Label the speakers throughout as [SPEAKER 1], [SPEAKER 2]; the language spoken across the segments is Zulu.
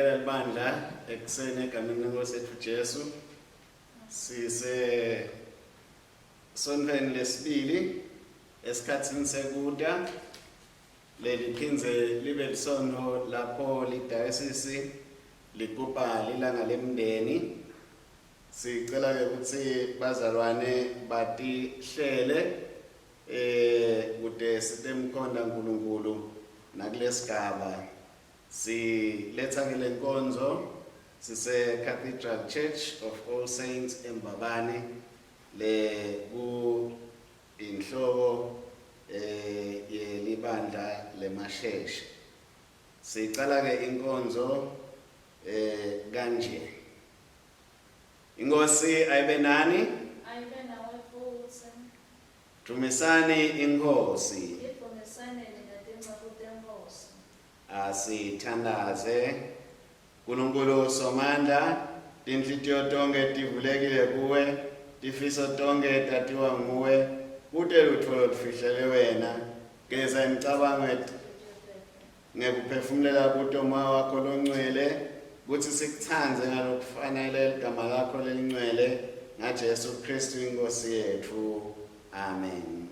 [SPEAKER 1] Siyamkela libandla ekuseni egameni lenkosi yethu Jesu. Sise sonveni lesibili esikhatsini sekuda leli phindze libe lisono lapho lidayosisi ligubha lilanga lemndeni. Sicela ke ukuthi bazalwane batihlele kude sitemkhonda uNkulunkulu nakulesigaba. Siletha ke lenkonzo sise Cathedral Church of All Saints eMbabane le ku inhloko yelibandla leMasheshe. Sicela ke inkonzo kanje. Inkosi ayibe nani?
[SPEAKER 2] Ayibe nawe futhi.
[SPEAKER 1] Dumisani inkosi.
[SPEAKER 2] Idumisane ngetinceku tenkosi.
[SPEAKER 1] Asithandaze. Nkulunkulu Somandla, tinhlitiyo tonke tivulekile kuwe, tifiso tonke tatiwa nguwe, kute lutho lufihlele wena, geza imicabango yethu ngekuphefumulela kuto moya wakho longcwele, kuthi sikuthandze ngalokufanele igama lakho lelingcwele, ngaJesu Kristu inkosi yethu. Amen.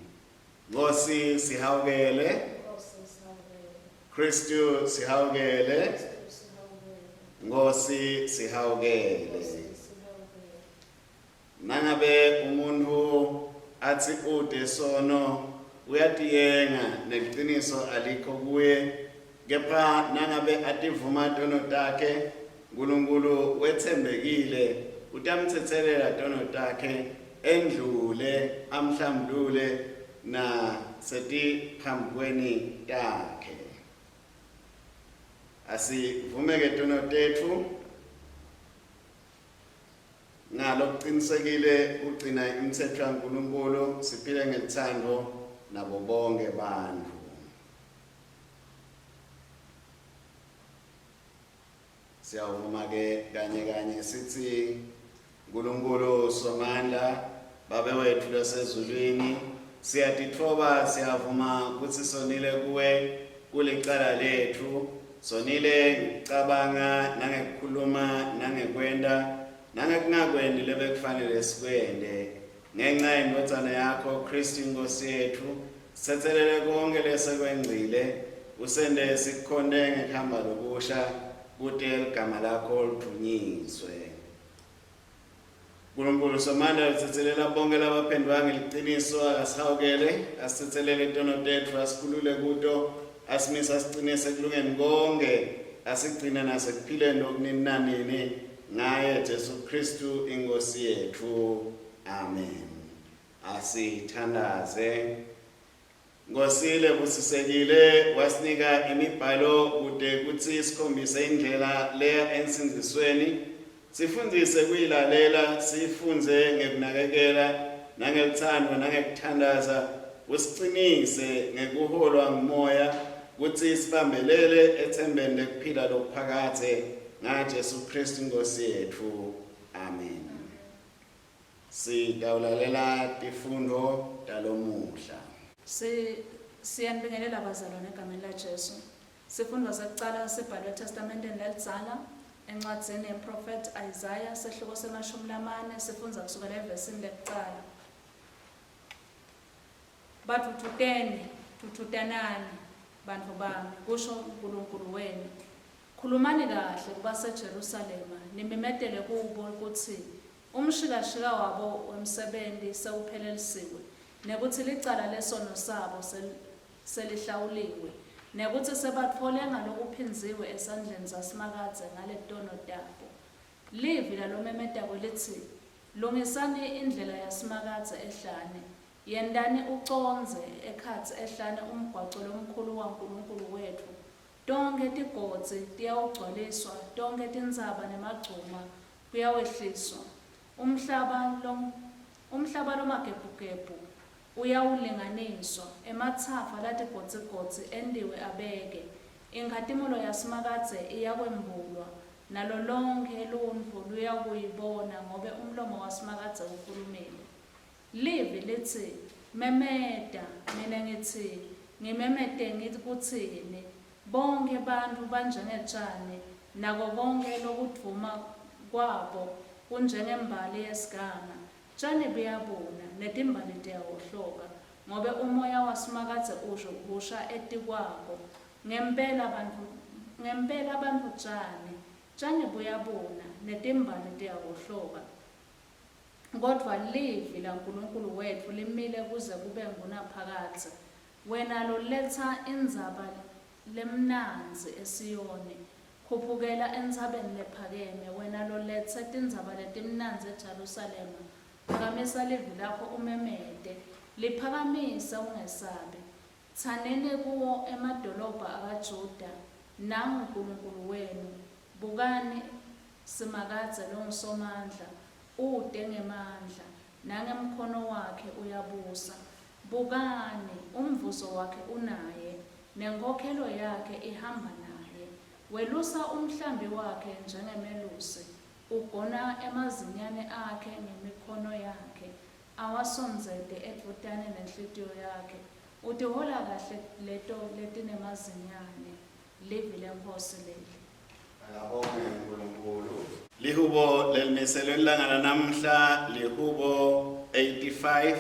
[SPEAKER 1] Nkosi sihawukele, Kristu sihawukele, Nkosi sihawukele. Nangabe umuntu athi ude sono uyatiyenga neqiniso alikho kuye, kepha nangabe ativuma tono takhe uNkulunkulu wethembekile utamthethelela tono takhe endlule amhlambulule na setiphambukweni takhe. Asivumeke tono tethu ngalokuqinisekile ugcina imithetho kaNkulunkulu, siphile ngethando nabo bonke bantu. Siyavuma ke kanye sithi uNkulunkulu Somandla Baba wethu lasezulwini, siyatithoba siyavuma ukuthi sonile kuwe kulicala lethu, sonile ngicabanga nangekukhuluma nangekwenda nangekungakwendi lebekufanele sikwende, ngenxa yendodzana yakho Kristu inkosi yethu. Sithethelele konke lesekwengcile, usende sikukhonde ngekuhamba lokusha kute igama lakho lidunyiswe. Nkulunkulu Somandla sithethelela bonke labaphendukanga ngeliciniso, asihawukele, asithethelele tono tethu, asikhulule kuto, asimise asicinise kulungeni konke, asigcine nasekuphileni okunini nanini, ngaye Jesu Kristu inkosi yethu. Amen. Asithandaze. Nkosile busisekile wasinika imibhalo kude kuthi sikhombise indlela leya ensinzisweni, sifundise kuyilalela, sifunze ngekunakekela nangelithando nangekuthandaza, usicinise ngekuholwa ngumoya kuthi sibambelele ethembeni lekuphila lokuphakathe ngaJesu Kristu inkosi yethu. Amen. Sitawulalela tifundo talomuhla.
[SPEAKER 2] Siyanibingelela bazalwane egameni laJesu. Sifundo sekucala sibhalwe eTestamenteni lelidzala encwadzini yeProfeti Isaiah sehloko se-40, sifundza kusukela evesini lekucala. Tuthutanani bantfu bami, kusho uNkulunkulu wenu. Khulumani kahle kubaseJerusalema, nimimetele kubo ukuthi umshikashika wabo wemsebenti sewuphelelisiwe, nekuthi licala lesono sabo selihlawuliwe, nekuthi sebatfole ngalokuphinziwe esandleni zasimakadze ngaletono tabo. Livi lalomemetako lithi, lungisani indlela yasimakadze ehlane, yendani uconze ekhatsi ehlane umgwaco lomkhulu waNkulunkulu wethu. Tonke tigodzi tiyawugcwaliswa, tonke tindzaba nemagcuma kuyawehliswa. Umhlaba lomagebhugebhu uyawulinganiswa, ematsafa latigodzigodzi endiwe abeke. Inkhatimolo yasimakadze iyakwembulwa, nalo lonke luntfu luyakuyibona ngobe umlomo wasimakadze ukhulumile. Livi lithi, memeta, mina ngithi, ngimemete ngithi kutsini, bonke bantfu banjengetshani nako konke lokudvuma kwabo kunjengembali yesiganga. Tshani buyabona netimbali tiyawohloka ngobe umoya wasimakadze usha etikwabo. Ngempela bantfu tshani buyabona netimbali tiyawohloka. Kodvwa livi laNkulunkulu wetfu limile kuze kube ngunaphakatsi. Wena loletsa indzaba lemnanzi eSiyoni, khuphukela entsabeni lephakeme. Wena loletsa tindzaba letimnanzi eJerusalema, phakamisa livi lakho umemete, liphakamisa ungesabi. Tsaneni kuwo emadolobha akaJuda, nangu uNkulunkulu wenu. Bukani simakadze longisomandla, ude ngemandla, nangemkhono wakhe uyabusa. Bukani umvuso wakhe unaye, nenkokhelo yakhe ihamba naye. Welusa umhlambi wakhe njengemelusi, ugona emazinyane akhe ngemikhono yakhe. Awasonzete edvutane nenhlitiyo yakhe, utihola kahle leto letinemazinyane. Livi leNkosi leli.
[SPEAKER 1] Akabonge uNkulunkulu. Lihubo lelimiselwe ilanga namhla lihubo 85,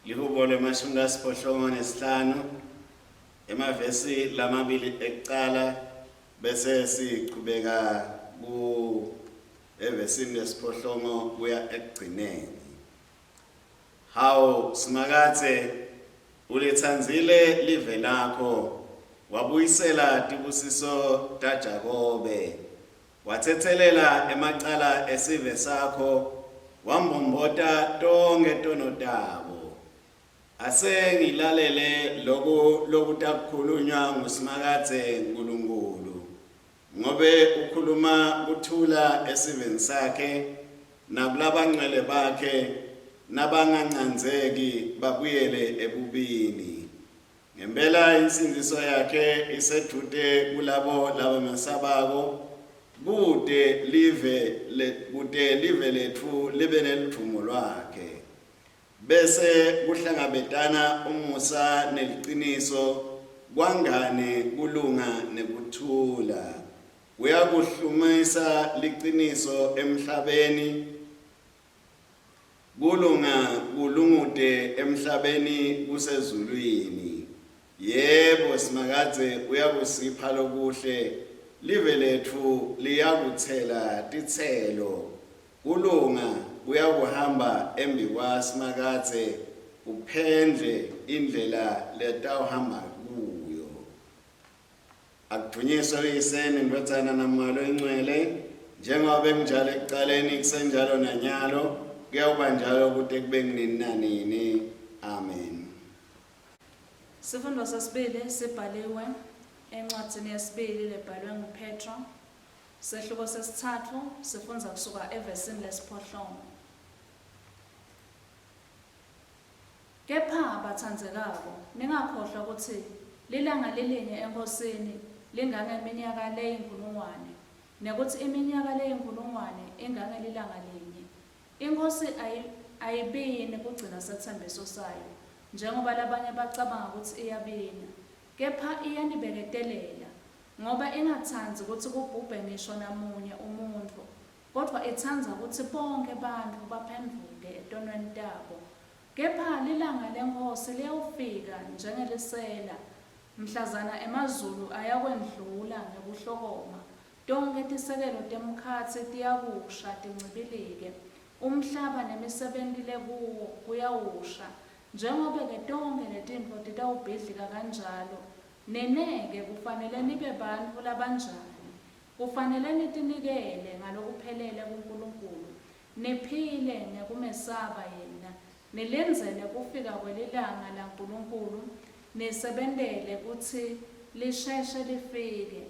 [SPEAKER 1] lihubo le-85 emavesi lamabili ekucala bese siqhubeka ku evesini lesiphohlongo kuya ekugcineni. Hawu simakadze ulitsandzile live lakho, wabuyisela tibusiso taJakobe, wathethelela emacala esive sakho, wambombota tonke tono tabo. Ase ngilalele lokutakhulunywa ngusimakadze Nkulunkulu, ngobe ukhuluma kuthula esiveni sakhe nakulabangcwele bakhe nabangancandzeki babuyele ebubini. Ngempela insindiso yakhe isedute kulabo labamesabako, bude live letfu libe nelithumo lwakhe. Bese kuhlangabetana umusa neliciniso, kwangane kulunga nekuthula. Uyakuhlumisa liciniso emhlabeni, kulungude emhlabeni kusezulwini. Yebo simakadze uyakusipha lokuhle, live letfu liyakutsela titselo. Kulunga uyakuhamba embi kwasimakadze, uphendle indlela letawuhamba kuyo. Akuthunyiswe iseni ndvodzana namalo ingcwele, njengobe kunjalo ekucaleni kusenjalo nanyalo, kuyawuba njalo kude kube kunini nanini. Amen.
[SPEAKER 2] Sifundo sesibili sibhaliwe encwadzini yesibili lebhalwe nguPetro, sehluko sesithathu, sifundza kusuka evesini lesiphohlongo. Kepha bathandzekako, ningakhohlwa ukuthi lilanga lilinye enkosini lingangeminyaka leyinkulungwane, nekuthi iminyaka leyinkulungwane ingangelilanga linye. Inkosi ayibini kugcina sethembiso sayo, njengoba labanye bacabanga ukuthi iyabina, kepha iyanibeketelela, ngoba ingatsandzi ukuthi kubhubhe ngisho namunye umuntu, kodwa itsandza ukuthi bonke bantfu baphendvuke etonweni tabo. Kepha lilanga leNkosi liyawufika njengelisela, mhlazana emazulu ayakwendlula ngekuhlokoma, tonke tisekelo temkhatsi tiyakusha tincibilike, umhlaba nemisebenti lekuwo kuyawusha. Njengobe-ke tonke letintfo titawubhidlika kanjalo, neneke kufanele nibe bantfu labanjani, kufanele nitinikele ngalokuphelele kuNkulunkulu, niphile ngekumesaba yena, nilendzele kufika kwelilanga laNkulunkulu, nisebentele kutsi lisheshe lifike.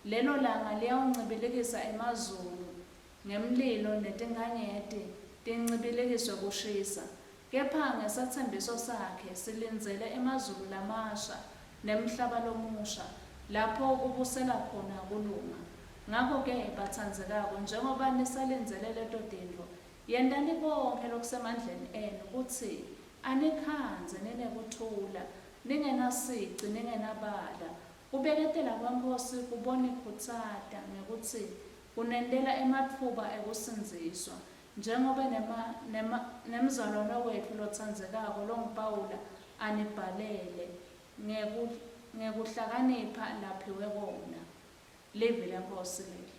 [SPEAKER 2] Lelo langa liyawuncibilikisa emazulu ngemlilo netinkhanyeti tincibilikiswe kushisa. Kepha ngesethembiso sakhe silindzele emazulu lamasha nemhlaba lomusha, lapho kubusela khona kulunga. Ngakho-ke batsandzekako, njengoba nisalindzele leto tintfo, yentani konke lokusemandleni enu kutsi anikhandze ninekuthula, ningenasici ningenabala, Kubeketela kweNkosi kubona ikhutsata ngekuthi kunentela ematfuba ekusindziswa njengoba nemzalwane wethu lotsandzekako longuPawula anibhalele ngekuhlakanipha laphiwe kona. Livi leNkosi leli.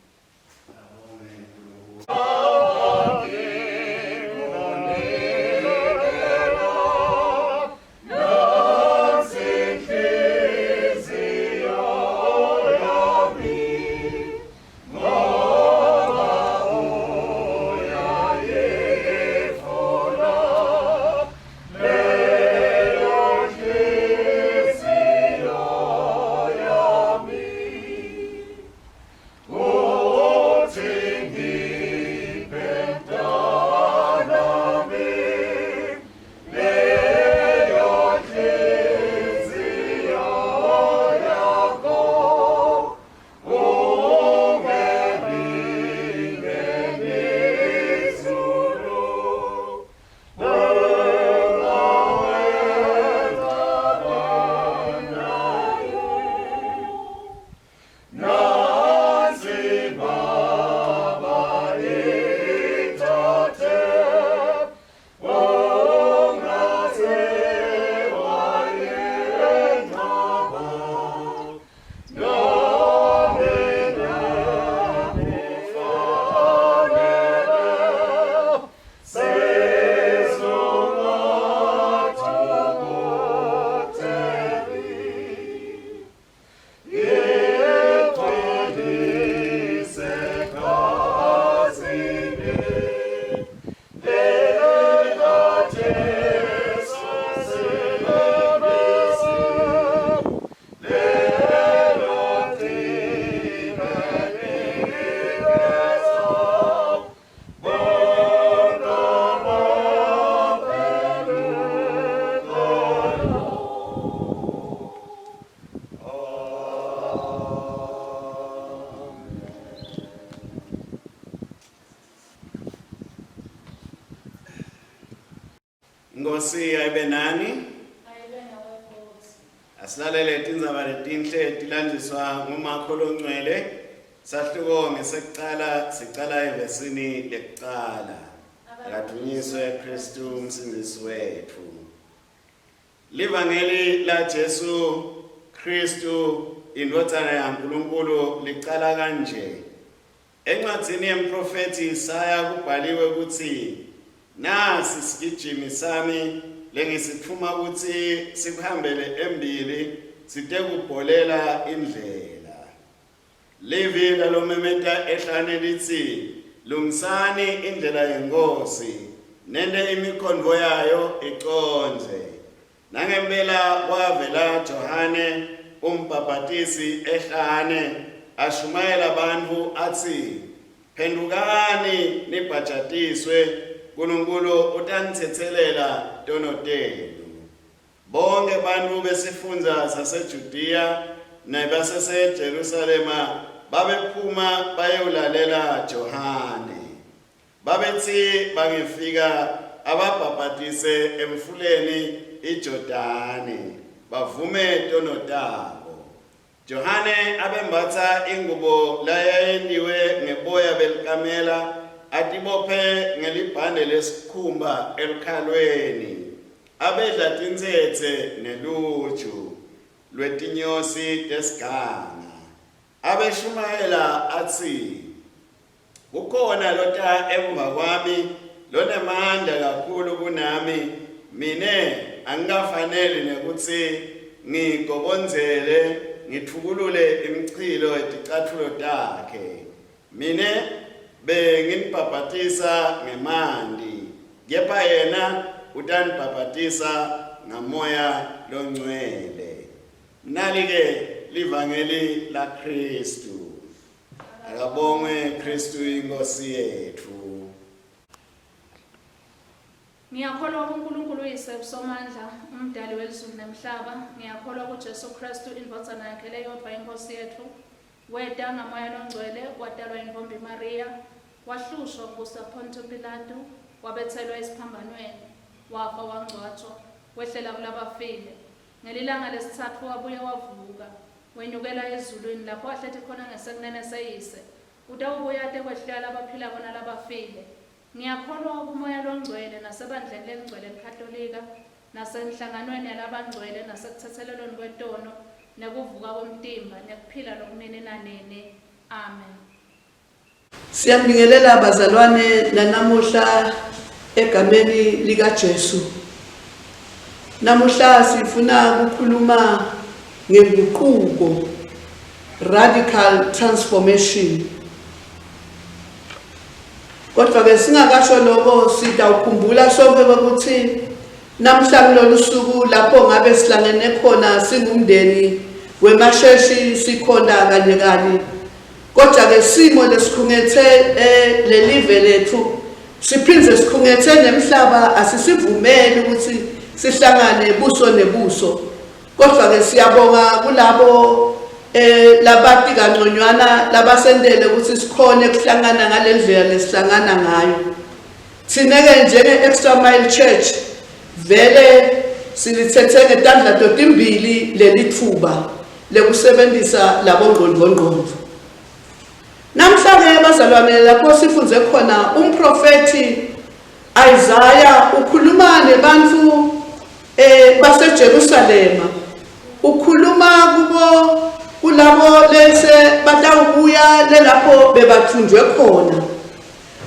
[SPEAKER 1] Inkosi ayibe nani. Asilalele tindzaba letinhle tilanjiswa ngumakho longcwele. Sahluko ngesekucala sicala evesini lekucala. Akadunyiswe Kristu umsindisi wethu. Livangeli la Jesu Kristu indodana yaNkulunkulu licala kanje. Encwadzini yemprofeti Isaya kubhaliwe ukuthi nasi isigijimi sami lengisithuma ukuthi sikuhambele embili sitekubholela indlela. Livi lalomemeta ehlane lithi lungisani indlela yenkosi nende imikhonvo yayo iconze. Nangempela kwavela Johane umbhaphatisi ehlane ashumayela bantfu atsi phendukani nibhajatiswe uNkulunkulu utanitsethelela tono tenu. Bonke bantfu besifundza saseJudiya nabaseJerusalema babephuma bayewulalela Johane. Babethi bangefika ababhaphatise emfuleni iJordani bavume tono tabo. Johane abembatsa ingubo layayendiwe ngeboya belikamela atibophe ngelibhande lesikhumba elikhalweni. Abedla tintsetse neluju lwetinyosi tesiganga. Abeshumayela atsi kukhona lota emva kwami lonemandla kakhulu kunami. Mine angikafanele nekutsi ngigobonzele ngithukulule imichilo eticathulo takhe. Mine benginibhaphatisa ngemanti, kepha yena utanibhaphatisa ngamoya longcwele. Nali-ke livangeli la Kristu. Akabongwe Kristu inkosi yethu.
[SPEAKER 2] Ngiyakholwa kuNkulunkulu uyise somandla umdali welizulu nemhlaba. Ngiyakholwa kuJesu Kristu indodana yakhe leyodwa inkosi yethu. Weta ngamoya longcwele wadalwa intombi Maria. Wahlushwa kubusa Ponto Pilato. Wabethelwa esiphambanweni. Wafa wangcwatshwa. Wehlela kulabafile. Ngelilanga lesithathu wabuye wavuka. wenyukela ezulwini lapho ahlethi khona ngesekunene seyise utawubuya ade kwehlela labaphila bona labafile. Ngiyakholwa kumoya longcwele nasebandleni lengcwele likatolika nasenhlanganweni yalabangcwele nasekuthethelelweni kwetono nekuvuka komtimba nekuphila lokunene nanini. Amen.
[SPEAKER 3] Siyabingelela abazalwane nanamuhla egameni lika Jesu. Namuhla sifuna ukukhuluma ngenguquko, radical transformation. Kodwa ke singakasho lokho sitawukhumbula sonke ukuthi namhla kulolu suku lapho ngabe sihlangene khona singumndeni wemasheshi sikhona kanye kanye. Kodwa ke simo lesikhungethe lelive lethu siphindze sikhungethe nemhlaba asisivumeli ukuthi sihlangane buso nebuso. Kodwa ke siyabonga kulabo labati kangconywana labasendele ukuthi sikhone ukuhlangana ngalendlela lesihlangana ngayo. Thina-ke njenge Extra Mile Church vele silithethe ngetandla totimbili lelithuba lekusebenzisa labo ngqondvo. Namhla-ke bazalwane lapho sifunze khona umprofeti Isaiah ukhuluma nebantu baseJerusalema. Ukhuluma kulabo lese batawubuya lapho bebathunjwe khona.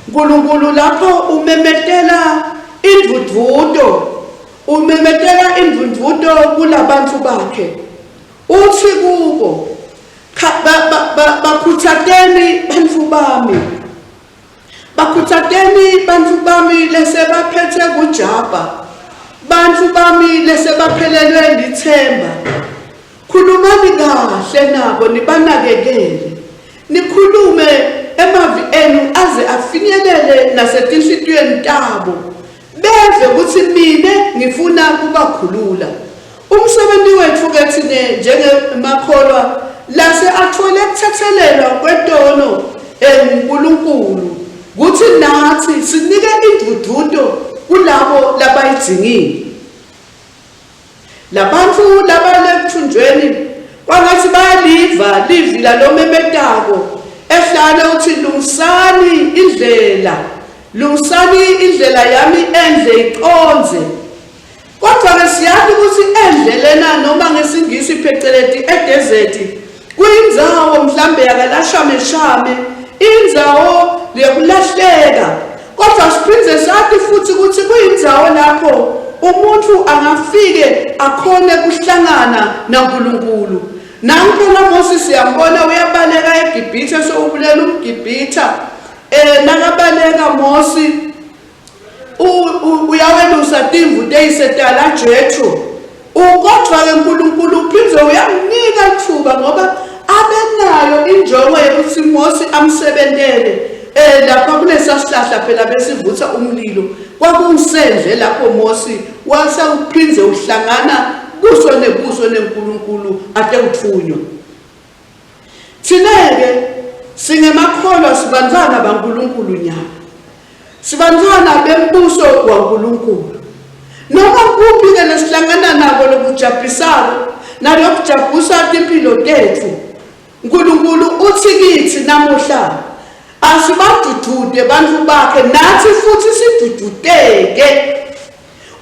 [SPEAKER 3] uNkulunkulu lapho umemetela indvudvudo kulabantu bakhe. Uthi kubo bakhuthateni bantu bami lese baphethe kujabha, bantu bami lese baphelelwe lithemba. Khulumani kahle nabo nibanakekele, nikhulume emavi enu aze afinyelele nasetinhlitiyweni tabo, beve ukuthi mina ngifuna kubakhulula. Umsebenzi wethu ke thine njengemakholwa lase athole ukuthethelelwa kwetono uNkulunkulu ukuthi nathi sinike indvudvudo kulabo labayidingile. Labantu labalekuthunjweni kwangathi bayaliva livila lomemetako ehlala uthi lungisani indlela yami endle iqonze. Kodwa ke siyazi ukuthi endlelena noma ngesingisi phecelezi edesert kuyindzawo mhlambe yakalashame indzawo lekulahleka. Kodwa siphindze sathi futhi ukuthi kuyindzawo lapho umuntu angafike akhone kuhlangana naNkulunkulu. Nanku Moses siyambona uyabaleka eGibhithe sokubulela umGibhitha nakabaleka Moses uyawelusa timvu teyisetala Jethro. Kodwa ke uNkulunkulu uphindze uyamnika ithuba ngoba abenayo injongo yokuthi Moses amsebentele lapha kulesasihlahla phela besivutha umlilo. Kwakumsendle lapho Moses wasa uphindze uhlangana buso nebuso neNkulunkulu ade uthunywa. Thina-ke singemakholwa sibantwana baNkulunkulu nyana, sibantwana bembuso waNkulunkulu. Noma kuphi-ke lesihlangana nabo lokujabhisako nalokujabusa impilo tethu, uNkulunkulu uthi kithi namuhla asibadudude bantu bakhe nathi futhi sidududeke.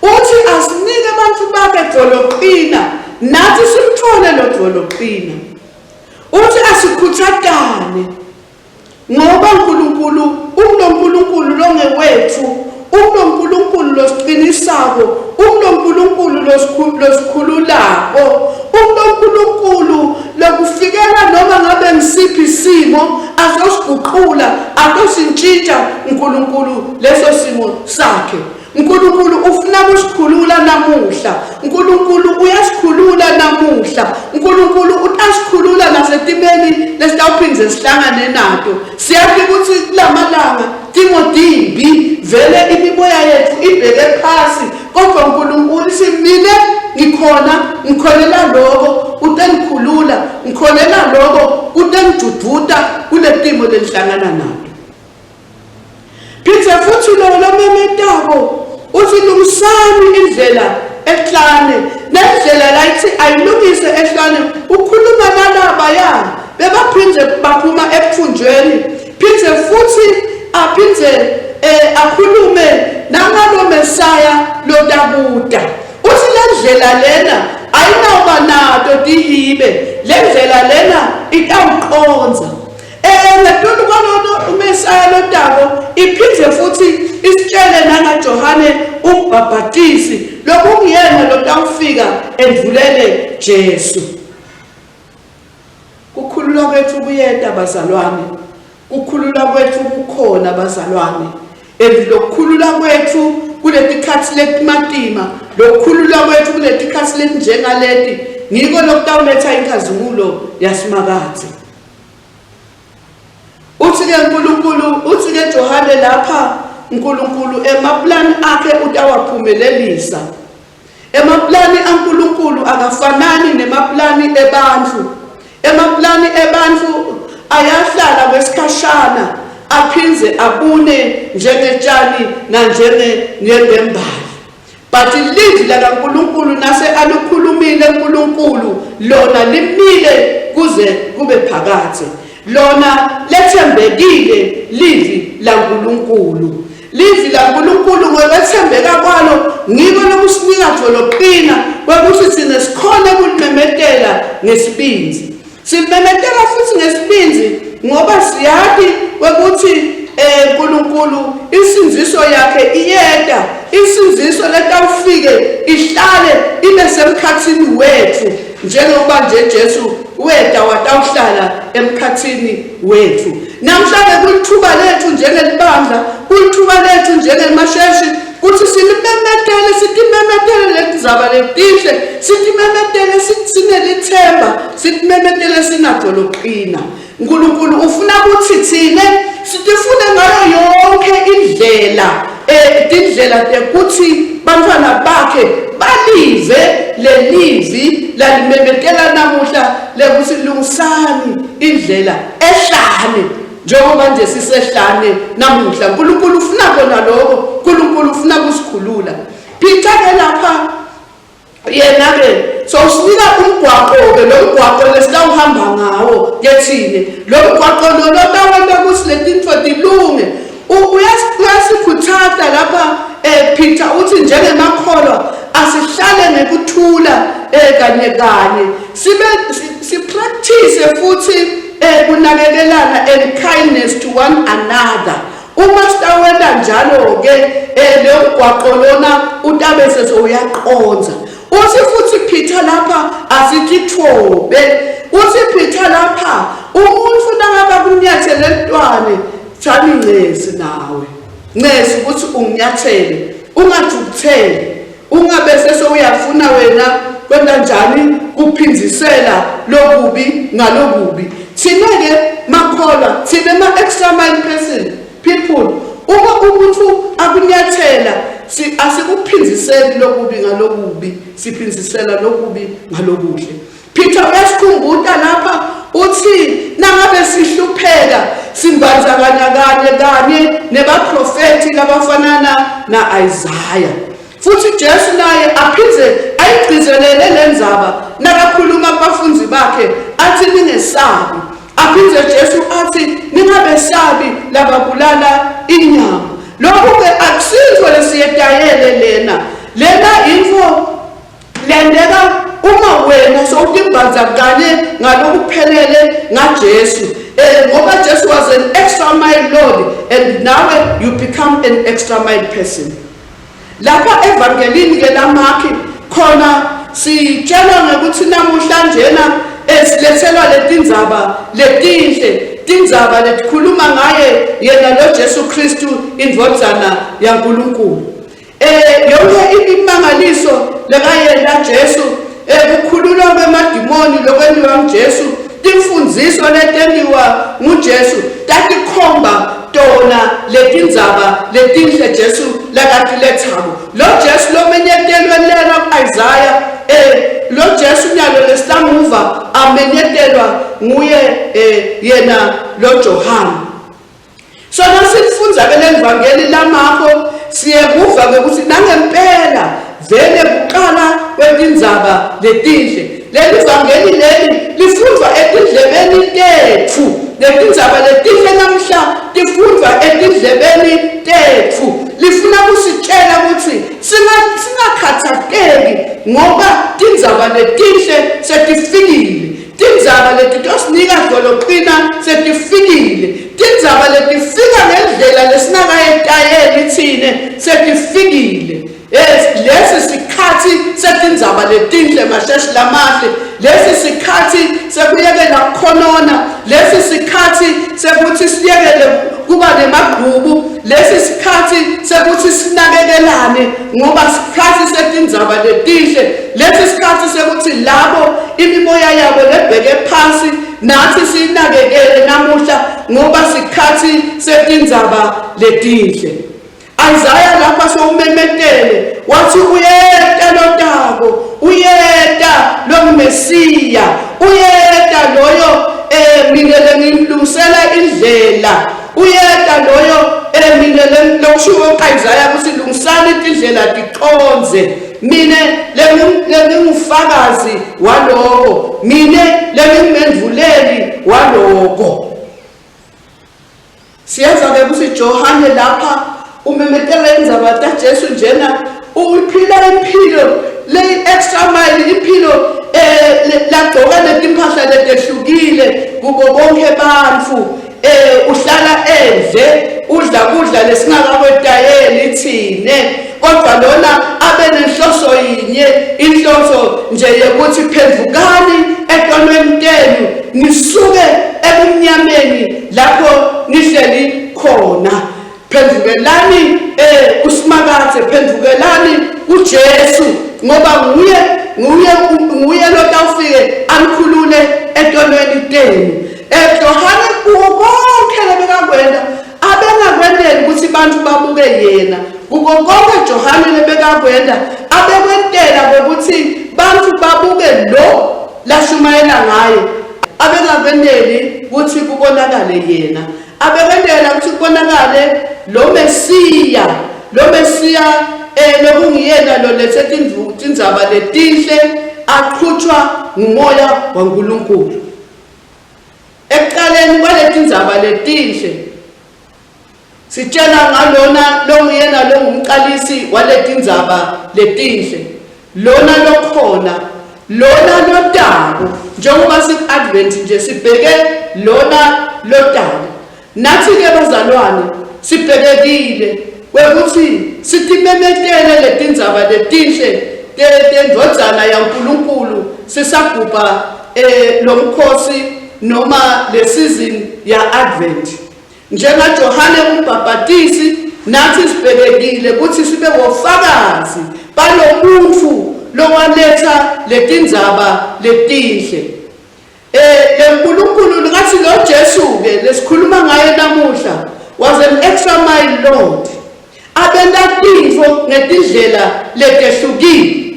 [SPEAKER 3] Uthi asinike bantu bakhe doloqina nathi simthole lo doloqina. Uthi asikhuthatane ngoba uNkulunkulu uNkulunkulu longewethu, uNkulunkulu losiqinisako, uNkulunkulu losikhululako, uNkulunkulu lokufikela noma ngabe ngisiphi isimo azosiguqula azosintshintsha uNkulunkulu leso simo sakhe. uNkulunkulu ufuna ukusikhulula namuhla, uNkulunkulu uyasikhulula namuhla, uNkulunkulu utasikhulula nasetimeni lesitawuphindze sihlangane nato. Siyazi ukuthi kulamalanga timodimbi vele imiboya yethu ibheke phasi, kodwa uNkulunkulu simile ngikholela lokho utengikhulula, ngikholela lokho utengijududa kule timo lelihlangana nato. Phindze futhi lo memetako uthi lungisani indlela ehlane nendlela la ithi ayilungise ehlane ukhuluma nalaba ya bebaphinde baphuma ephunjweni phinde futhi aphinde akhulume nangalo Mesaya lodabuda uthi lendlela lena ayinawuba nato dihibe lendlela lena itawuqonza ngetulu kwalona uMesaya lodabo iphinde futhi isitshele nangajOhane umbhaphatisi lokungiyena lotawufika endlulele Jesu. Kukhululwa kwethu kuyeda bazalwane, kukhululwa kwethu kukhona bazalwane, lokukhululwa kwethu kuletikhathi letimatima, lokukhululwa kwethu kuletikhathi letinjengaleti ngiko lokutawuletha inkazimulo yasimakazi. Uthi-ke uNkulunkulu, uthi-ke Johane lapha uNkulunkulu emaplani akhe utawaphumelelisa. Emaplani aNkulunkulu akafanani nemaplani ebantu. Emaplani ebantu ayahlala kwesikhashana aphindze abune njengetshani nanjengembali. But ilizwi lakaNkulunkulu nase alukhulumile uNkulunkulu lona limile kuze kube phakathe. Lona lethembekile livi laNkulunkulu. Livi laNkulunkulu ngokwethembeka kwalo ngiko lokusinika joloqina ukuthi thina sikhona ukulimemetela ngesibinzi. Simemetela futhi ngesibinzi ngoba siyazi ukuthi uNkulunkulu isinziso yakhe iyeda, isinziso letawufike ihlale ibe semkhathini wethu njengoba nje Jesu weda watawuhlala emkhathini wethu. Namhlanje kulithuba lethu njengelibandla, kulithuba lethu njengemasheshi ukuthi silimemetele, sitimemetele letindzaba letihle, sitimemetele sinelithemba, sitimemetele sinajoloqina. uNkulunkulu ufuna ukuthi thina sitifune ngayo yonke indlela indlela ukuthi bantwana bakhe balive lelivi lalimemetela namuhla lekuthi lungisani indlela ehlane njengoba nje sisehlane namuhla. uNkulunkulu ufuna kona lokho, uNkulunkulu ufuna kusikhulula. Phitha ke lapha yena-ke sowusinika umgwaqo-ke lo mgwaqo lesitawuhamba ngawo kethine. Lo mgwaqo lona otawenta ukuthi letintfo tilunge. Uyasikhuthaza lapha Peter uthi njengemakholwa asihlale ngekuthula kanye kanye sipractice futhi kunakekelana and kindness to one another. Uma sitawenda njalo-ke lo mgwaqo lona utabe sesuyaqonza. Uthi futhi Peter lapha asitithobe. Uthi Peter lapha umuntu nangaba kunyathele entwane thani ncesi nawe. Ncesi ukuthi unginyathele, ungajukuthele, ungabe sesuyafuna wena kwenda njani kuphinzisela lokubi ngalokubi. Thina-ke makholwa, thina ma-extra mile person people, uma umuntu akunyathela asikuphinziseli lokubi ngalokubi, siphinzisela lokubi ngalokuhle. Peter uyasikhumbuta lapha uthi nangabe sihlupheka simbanzakanya kanye nebaprofeti labafanana na-Isaiah. Futhi Jesu naye aphindze ayigcizelele lendzaba nakakhuluma abafunzi bakhe athi ningesabi. Aphindze Jesu athi ningabesabi lababulala inyama. Lokhu-ke akusinto lesiyetayele lena info lendeka uma wena sowutimbandzakanye ngalokuphelele ngaJesu. Ngoba Jesu was an extra mile Lord and now you become an extra mile person. Lapha evangelini-ke laMarki khona sitshela ngokuthi namhlanjena esilethelwa letindzaba letinhle, tindzaba letikhuluma ngaye yena lo Jesu Kristu indvodzana yaNkulunkulu. Yonke imimangaliso lekayena Jesu, kukhululwa kwemadimoni lokwenziwa nguJesu, timfundiso letenziwa nguJesu tatikhomba tona letindzaba letinhle Jesu lakatilethako. Lo Jesu lomenyetelwe lena ku-Isaiah, lo Jesu nyalo lesitamuva amenyetelwa nguye yena lo Johane. Sona sifundza ke levangeli laMarko siyekuva ukuthi nangempela vele kuqala kwetindzaba letinhle. Leli vangeli leli lifundwa etindlebeni tethu. Letindzaba letinhle namhla tifundwa etindlebeni tethu. Lifuna kusitshela ukuthi singakhathazeki ngoba tindzaba letinhle setifikile. Tindzaba letitosinika doloqina setifikile. Tindzaba letifika ngendlela lesinakayetayeli thine setifikile. Lesi sikhathi setindzaba letinhle masheshe lamahle. Lesi sikhathi sekuyekela khonona. Lesi sikhathi sekuthi siyekele kuba nemagqubu. Lesi sikhathi sekuthi sinakekelane ngoba sikhathi setindzaba letinhle. Lesi sikhathi sekuthi labo imimoya yabo lebheke phansi nathi sinakekele namuhla ngoba sikhathi setindzaba letinhle. Isaiah lapha sowumemetele wathi uyeta lotako, uyeta lo Mesiya, uyeta loyo minele ngimlungisela indlela, uyeta loyo minele lokusho Isaiah ukuthi lungisani indlela tiqonze. Mine lengufakazi waloko, mine lengimendvuleli waloko. Siyaza ke ukuthi Johane lapha umemetela indzaba kaJesu njena uphila impilo le extra mile, impilo lagcoka letimpahla letehlukile kubo bonke bantfu. Uhlala edle udla kudla lesingakakwetayeli thine, kodwa lona abe nenhloso yinye, inhloso nje yokuthi phendvukani etonweni tenu nisuke ebumnyameni lapho nihleli khona. Phendvukelani uSimakathe, phendvukelani uJesu ngoba nguye lotawufike anikhulule etonweni tenu. Johane kuwo konke lebekakwenda abengakwendeli ukuthi bantu babuke yena. Kuko konke Johane lebekakwenda abekwentela ukuthi bantu babuke lo lashumayela ngaye. Abengakwendeli ukuthi kubonakale yena. Abekwendela ukuthi kubonakale lo Mesiya, lokungiyena lo lethe tindzaba letinhle aqhutshwa ngumoya waNkulunkulu. Ekuqaleni kwaletindzaba letinhle sitshela ngalona longiyena longumqalisi waletindzaba letinhle, lona lokhona, lona lotako. Njengoba siku-Advent nje sibheke lona lotako. Nathi ke bazalwane sibhekekile kwekuthi sitimemetele letindzaba letinhle tendvodzana yaNkulunkulu sisagubha lo mkhosi noma le season ya Advent. Njenga Johane umbhaphatisi nathi sibhekekile ukuthi sibe wofakazi balomuntu lowaletha letindzaba letinhle. leNkulunkulu ngathi lo Jesu ke lesikhuluma ngaye namuhla was an extra mile Lord. Abenda tintfo ngetindlela letehlukile.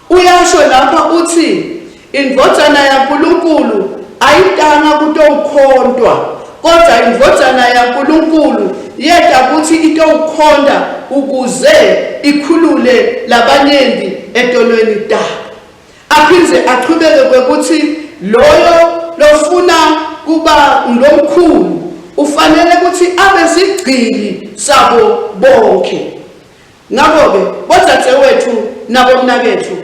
[SPEAKER 3] Uyasho lapha uthi indvodzana yaNkulunkulu ayitanga kutokhontwa, kodwa indvodzana yaNkulunkulu yedwa kuthi itowukhonda ukuze ikhulule labanyendi etonweni tabo. Aphinze aqhubeke kwekuthi loyo lofuna kuba ngomkhulu ufanele ukuthi abe sigcili sabo bonke. Ngakho ke bodzadzewethu nabomnakethu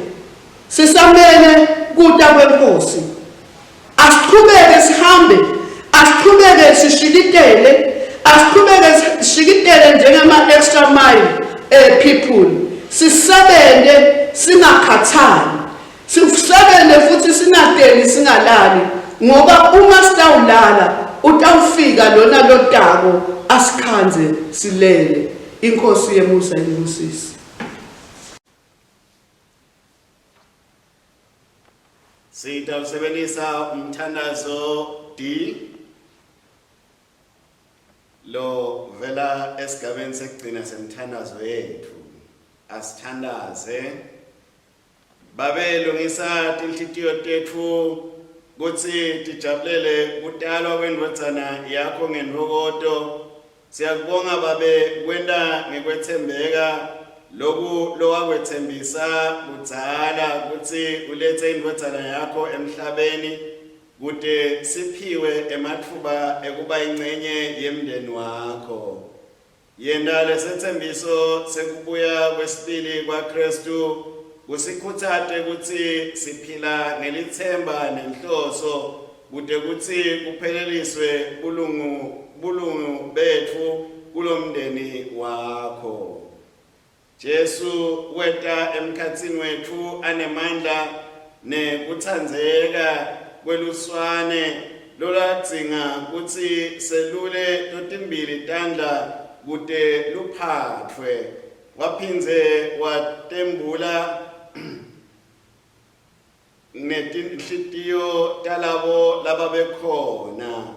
[SPEAKER 3] sisamele kuta kwenkosi. Asiqhubeke sihambe, asiqhubeke sishikitele njengama extra mile people. Sisebenze singakhathali, sisebenze futhi singadeli singalali, ngoba uma sitawulala utawufika lona lotako asikhanze silele. Inkosi yemusa ibusisi.
[SPEAKER 1] Sitawusebenzisa umthandazo D lo vela esigabeni sekugcina semthandazo yethu. Asithandaze babelungisa tinhlitiyo tethu kutsi tijabulele kutalwa kwendvodzana yakho ngentokoto. Siyakubonga babe kwenta ngekwethembeka loku lowakwethembisa kudzala kutsi ulethe indvodzana yakho emhlabeni kude siphiwe ematfuba ekuba ingcenye yemndeni wakho. Yenda lesethembiso sekubuya kwesibili kwaKristu kusikhutsate kutsi siphila ngelithemba nenhloso kude kutsi kupheleliswe bulungu betfu kulomndeni wakho. Jesu weta emkhatsini wetfu anemandla nekutsandzeka kweluswane loladzinga kutsi selule totimbili tandla kude luphatfwe. Waphindze watembula netinhlitiyo talabo lababekhona.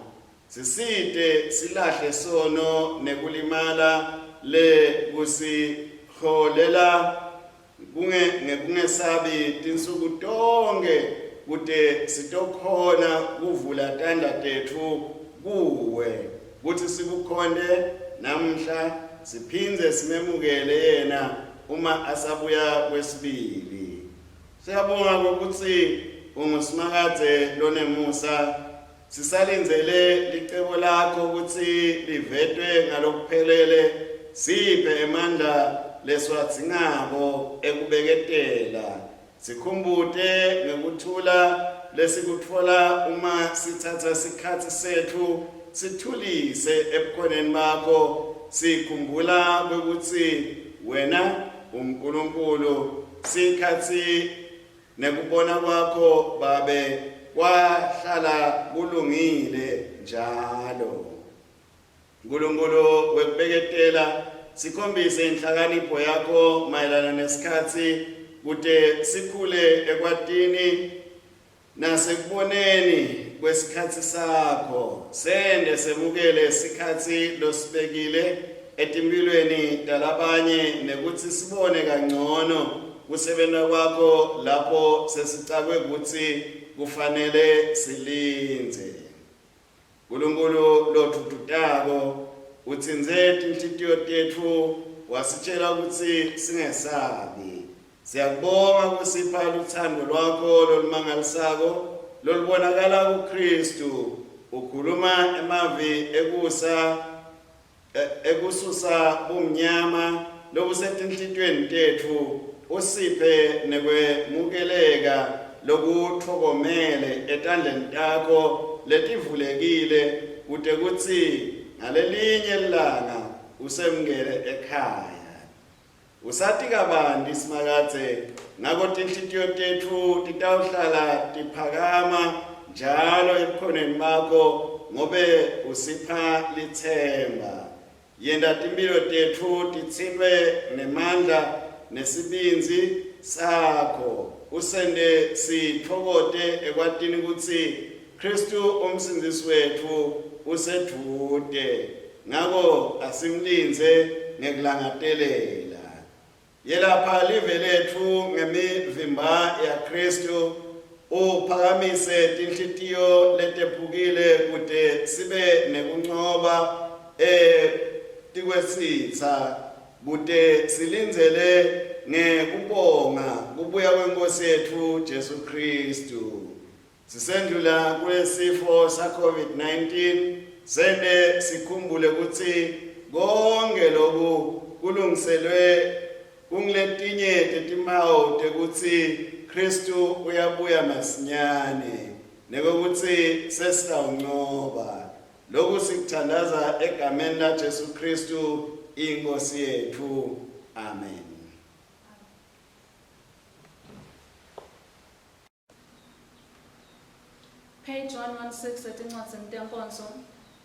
[SPEAKER 1] Sisite silahle sono nekulimala lekusiholela ngekungesabi tinsuku tonke kude sitokhona kuvula tandla tetfu kuwe kuthi sikukhonde namhla siphindze simemukele yena uma asabuya kwesibili. Siyabonga ukuthi ungusimakadze lonemusa. Sisalindzele licebo lakho ukuthi livetwe ngalokuphelele. Siphe emandla leswadzingako ekubeketela. Sikhumbute ngekuthula lesikutfola uma sithatha sikhatsi sethu sithulise ebukhoneni bakho. Sikhumbula ukuthi wena uNkulunkulu. Sikhatsi nekubona kwakho babe kwahlala kulungile njalo. Nkulunkulu wekubeketela sikhombise inhlakanipho yakho mayelana nesikhatsi kude sikhule ekwatini nasekuboneni kwesikhatsi sakho. Sende semukele sikhatsi losibekile etimphilweni talabanye nekutsi sibone kangcono kusebenta kwakho lapho sesicakwe kutsi kufanele silinze. Nkulunkulu lotututako utsinze tinhlitiyo tetfu wasitshela kutsi singesabi. Siyakubonga kusipha luthando lwakho lolumangalisako lolubonakala kuKristu. Ukhuluma emavi ekususa bumnyama lobusetinhlitweni tetfu. Usiphe nekwemukeleka lokuthokomele etandleni takho letivulekile kude kutsi ngalelinye ilanga usemukele ekhaya. Usati kabanti simakadze ngako tinhlitiyo tetfu titawuhlala tiphakama njalo ebukhoneni bakho ngobe usipha lithemba. Yenda timphilo tetfu titsintwe nemandla nesibinzi sakho. Usende sithokote ekwatini kutsi Kristu umsindisi wetfu usedvude. Ngako asimlinze ngekulangatelela. Yelapha live letfu ngemivimba ya Kristu. Uphakamise tinhlitiyo letephukile kude sibe nekuncoba tikwesitsa kude silindzele ngekubonga kubuya kweNkosi yethu Jesu Kristu. Sisendlula kulesifo sa-COVID-19 sende sikhumbule kutsi konke loku kulungiselwe kungiletinye tetimpawu tekutsi Kristu uyabuya masinyane nekutsi sesitawuncoba. Loku sikuthandaza egameni la Jesu Kristu iNkosi yethu. Amen.
[SPEAKER 2] Page 116 etincwadzini tenkonzo.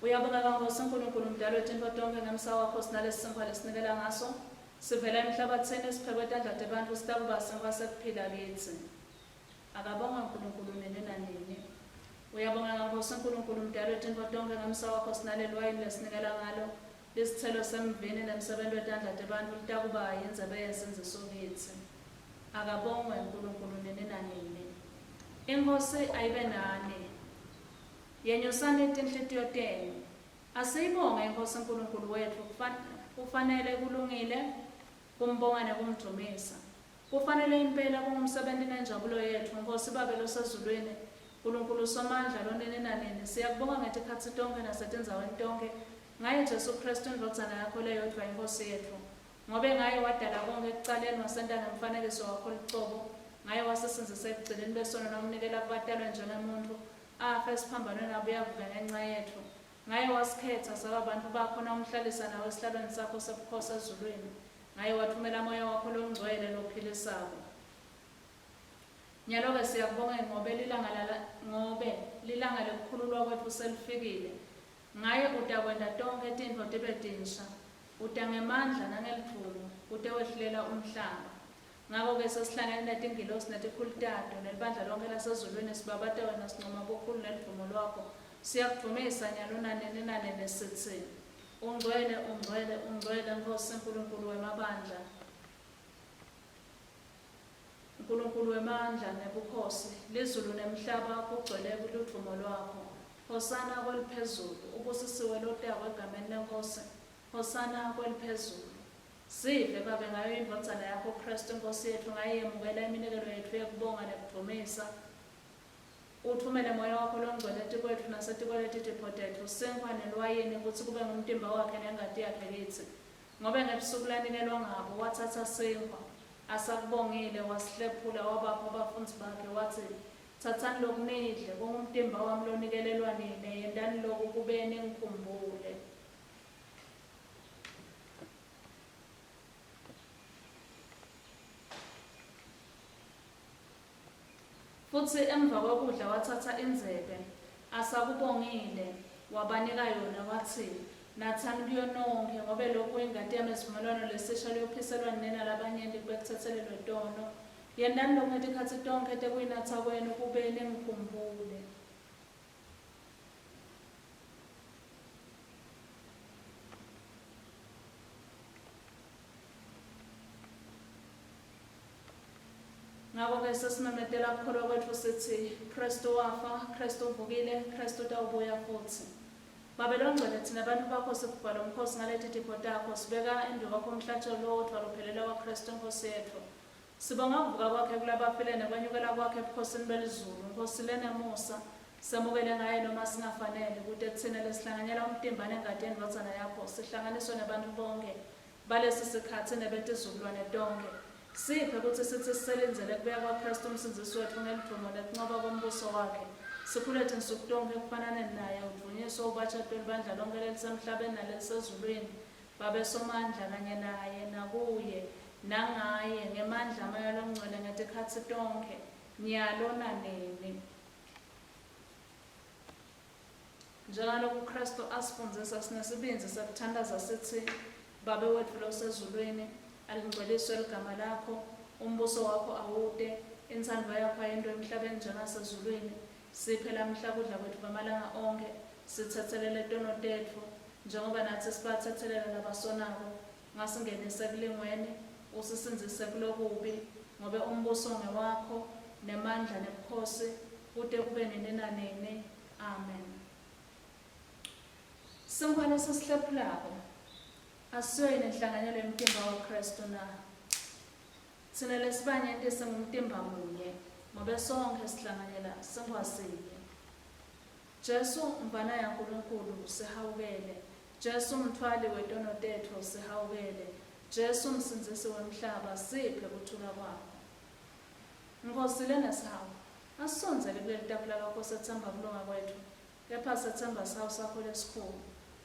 [SPEAKER 2] Uyabonga Nkosi uNkulunkulu mdali wetintfo tonke ngemsa wakho sinalesi sinkwa lesinikela ngaso. Sivela emhlabatsini siphekwe tandla tebantfu sitakuba sinkwa sekuphila kitsi. Akabonga uNkulunkulu nini nanini. Uyabonga Nkosi uNkulunkulu mdali wetintfo tonke ngemsa wakho sinaleli wayini lesinikela ngalo. Lisithelo semvini nemsebenti wetandla tebantfu litakuba yindzebe yesinziso kitsi. Akabongwe uNkulunkulu nini nanini. Inkosi ayibe nani. Yenyusani tinhlitiyo tenu. Asiyibonge Inkosi uNkulunkulu wethu kufanele kulungile kumbonga nekumdumisa. Kufanele impela kungumsebenzi nenjabulo yethu Nkosi Babelo osezulwini, Nkulunkulu Somandla lonene nanini, siyakubonga ngetikhatsi tonke nasetindzaweni tonke, ngaye Jesu Kristu indvodzana yakho leyodwa iNkosi yethu. Ngobe ngaye wadala konke ekucaleni wasenta ngemfanekiso wakho licobo, ngaye wasisinzisa ekugcineni besono nomnikela kubatalwa njengemuntu, afa esiphambanweni abuye avuke ngenxa yethu. Ngaye wasikhetha sababantu bakho nawumhlalisa nawe esihlalweni sakho sobukhosi ezulwini. Ngaye wathumela moya wakho longcwele lophilisayo. Nyalo-ke siyakubonga ngobe lilanga lekukhululwa kwethu selifikile. Ngaye utakwenda tonke tintfo tibe tinsha, uta ngemandla nangelitfulo, ute wehlulela umhlaba. Ngako-ke sesihlangene netingilosi netikhulutato nelibandla lonke lasezulwini sibabate wena sincoma kukhulu nelivumo lwakho. Siyakudumisa nyalo nanini nanini sithi, ungcwele, ungcwele, ungcwele Nkosi Nkulunkulu wemabandla. Nkulunkulu wemandla nebukhosi, lizulu nemhlaba kugcwele luvumo lwakho. Hosana kweliphezulu, ubusisiwe lotakwe egameni leNkosi. Hosana kweliphezulu. Sive Babe ngayo indvodzana yakho Kristu Nkosi yethu, ngaye yemukela iminikelo yethu yekubonga nekudumisa. Uthumele moya wakho longcwele etikwethu nasetikweleti tipho tethu, sinkwa nelwayeni kutsi kube ngumtimba wakhe nengati yakhe kithi. Ngobe ngebusuku lanikelwa ngabo wathatha sinkwa, asakubongile wasihlephula wabapha abafundzi bakhe wathi, thathani loku nidle, kungumtimba wami lonikelelwa nine, yendani loku kube ningikhumbule. Futsi emva kokudla wathatha inzebe, asakubongile, wabanika yona wathi, nathani kuyo nonke ngobe lokhu ingati yami isivumelwano lesisha liyophiselwa nina labanyenti kubekuthethelelwe tono. Yendani lokhu ngetikhatsi tonke tekuyinatha kwenu kube ningikhumbule. Ngako-ke sesimemetela kukholwa kwethu sithi, Kristu wafa, Kristu uvukile, Kristu utawubuya futhi. Babe longcwele thina abantu bakho sikubhala umkhosi ngaleti tipho takho, sibeka enduka kwakho umhlatshelo lo wodwa lophelela kwaKristu Nkosi yethu. Sibonga ukuvuka kwakhe kulabafile nekwanyukela kwakhe ebukhosini belizulu. Nkosi lenemusa, samukele ngaye noma singafanele, kude kuthina lesihlanganyela umtimba nengati yendvodzana yakho, sihlanganiswe nabantu bonke balesi sikhatsi nebetizukulwane tonke. Siphe kutsi sithi siselindzele kubuya kwaKristu umsindisi wethu ngelidumo nekunqoba kombuso wakhe. Sikhulethe nsuku tonke kufanane naye, udunyiswe ubatshadwe libandla lonke lelisemhlabeni nalelisezulwini. Babe Somandla kanye naye nakuye nangaye ngemandla amoya longcwele ngetikhatsi tonke nyalo nanini. Njengaloku Kristu asifundzisa sinesibindzi sekuthandaza sithi, Babe wetfu losezulwini, alingcweliswe ligama lakho, umbuso wakho awude, intsandvo yakho ayentwe emhlabeni njengasezulwini. Siphe lamhla kudla kwethu kwamalanga onke, sithethelele tono tetfu, njengoba nathi sibathethelela labasonako. Ngasingenise ekulingweni, usisinzise kulokubi, ngobe umbuso ngewakho, nemandla nebukhosi, kude kube nini nanini. Amen. Sinkhwane sesihlephulako, asiyoyi nenhlanganyelo yomtimba waKristu na. Thina lesibanyenti singumtimba munye, ngobe sonke sihlanganyela sinkhwasinye. Jesu mvana yaNkulunkulu sihawukele, Jesu mthwali wetono tethu sihawukele, Jesu msindzisi wemhlaba siphe kuthula kwakho. Nkosi lenesihawu, asisondzele kuleli tafula lakho sethemba kulunga kwethu, kepha sethemba sawo sakho lesikhulu.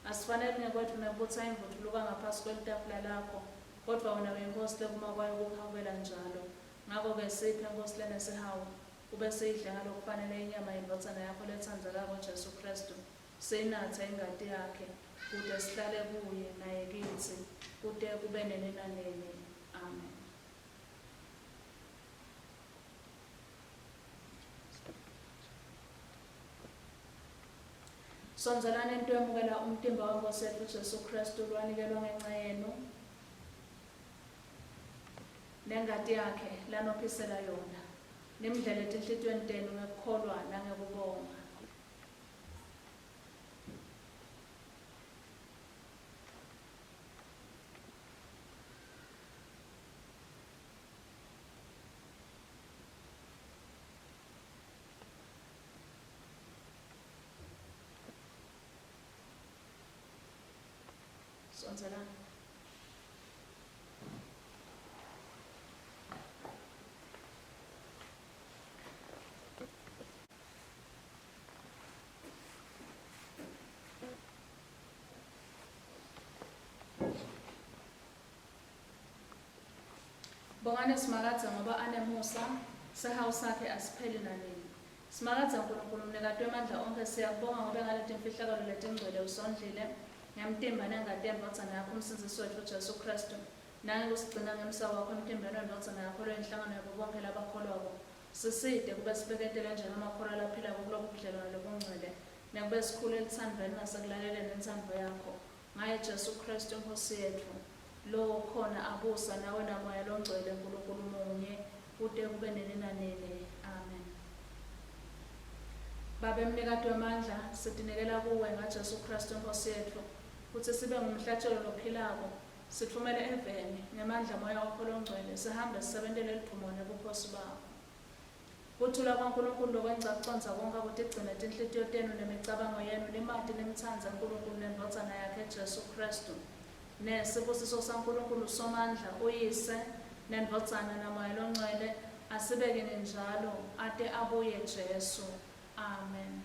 [SPEAKER 2] Asifanele ngekwethu nekutsa imvuthuluka ngaphasi kwelitafula lakho, kodwa wena uyinkosi lekuma kwayo ukuhawukela njalo. Ngako-ke siphe Nkosi lenesihawu, ube siyidle ngalokufanele inyama yendvodzana yakho letsandzekako Jesu Kristu, siyinathe ingati yakhe, kude sihlale kuye naye kithi, kude kube nini nanini. Amen. Sonzelani into yemukela umtimba waNkosi yethu Jesu Kristu lwanikelwa ngenxa yenu, nengati yakhe lanophisela yona, nimdlele etinhlitiyweni tenu ngekukholwa nangekubonga. sonselana. Bongane simakadza ngoba anemusa, sehawu sakhe asipheli nanini. Simakadza uNkulunkulu mnikati wemandla onke, siyakubonga ngoba ngaleti mfihlakalo letingcwele usondlile ngemtimba nengati yendvodzana yakho umsindisi wethu uJesu Kristu, nangekusigcina ngemsamo wakho emtimbeni wendvodzana yakho loyinhlangano yabo bonke labakholwako. Siside kube sibeketele njengamakholwa laphilako kulobu budlelwano lobungcwele, nekube sikhulu elithandweni nasekulaleleni intsandvo yakho. Ngaye Jesu Kristu Nkosi yethu, lo khona abusa nawe namoya longcwele uNkulunkulu munye kude kube nini nanini. Amen. Baba mnikati wamandla, sitinikela kuwe ngaJesu Kristu Nkosi yethu, kutsi sibe ngumhlatshelo lophilako, sithumele eveni ngemandla moya wakho longcwele, sihambe sisebentele eliphumo nebukhosi bakho. Kuthula kwaNkulunkulu lokwengcaconza konke kutigcine tinhlitiyo tenu nemicabango yenu nimati nimtsandze uNkulunkulu nendvodzana yakhe Jesu Kristu. Nesibusiso saNkulunkulu somandla uyise nendvodzana namoya longcwele asibeke njalo ate abuye Jesu. Amen.